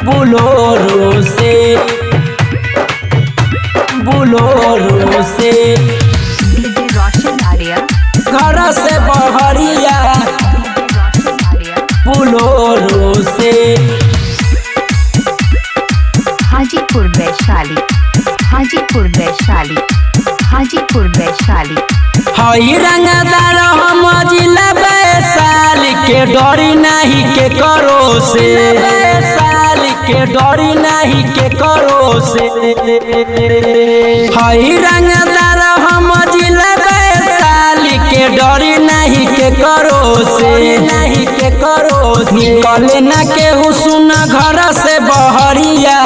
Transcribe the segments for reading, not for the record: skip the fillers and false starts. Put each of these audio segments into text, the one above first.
Bolero से DJ रोशन आर्या घर से बहरिया बुलोरो से हाजीपुर वैशाली हाजीपुर वैशाली हाजीपुर वैशाली हई रंगदार हम जिला वैशाली के डरी नहीं के करो से वैशाली के डरी नहीं के करो से हई रंगदार हम जिला वैशाली के डरी नहीं के करो से नहीं के करो निकले ना केहू सुना घर से बहरिया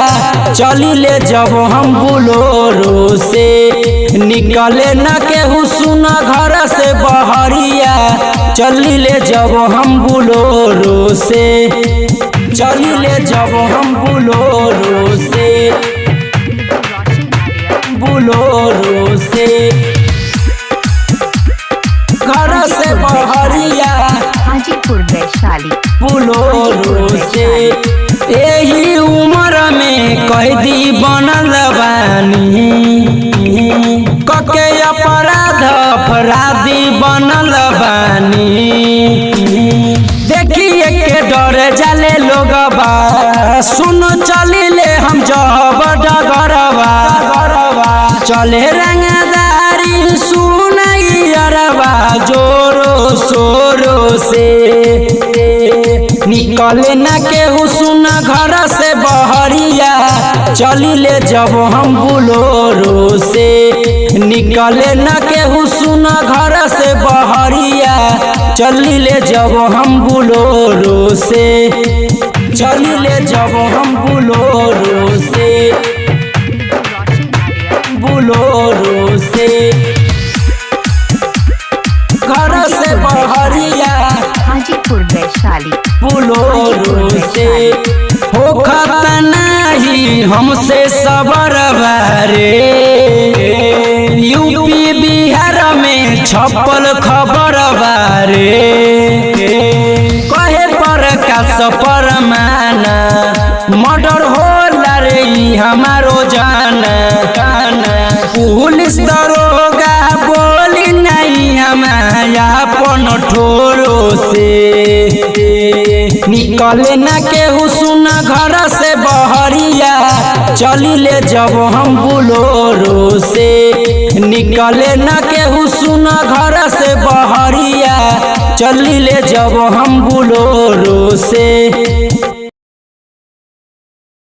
चली ले जब हम बुलोरो से निकले न केहू सुना घर से बहरिया चली ले जब हम बुलोरो से चली ले जब हम बुलोरो से बुलोरो से घर से बहरिया हाजीपुर वैशाली बुलोरो से यही उम्र में कैदी बनल बानी कके अपराधी बनल बानी देखिए के डर जाले लोग सुन चली ले हम जब डगरवा चले रंगदारी सुनैयरवा जोरो शोरो से निकले ना केहू सुना घर से बहरिया चली ले जब हम बुलोरो से निकले ना केहू सुना घर से बहरिया चली ले जब हम बुलोरो से चली ले जब हम बुलोरो से बुलोरो से घर से बहरिया हाजीपुर वैशाली बुलोरो से हो खतनाही हमसे सबर बारे यूपी बिहार में छपल खबर बारे कहे पर कास परमाना मर्डर होला रे हमारो जाना पुलिस दरोगा बोली नहीं हमारा अपन ठोरो से निकले ना केहू सुना घर से बहरिया चली ले जब हम बुलोरो से निकले ना केहू सुना घर से बहरिया चली ले जब हम बुलोरो से।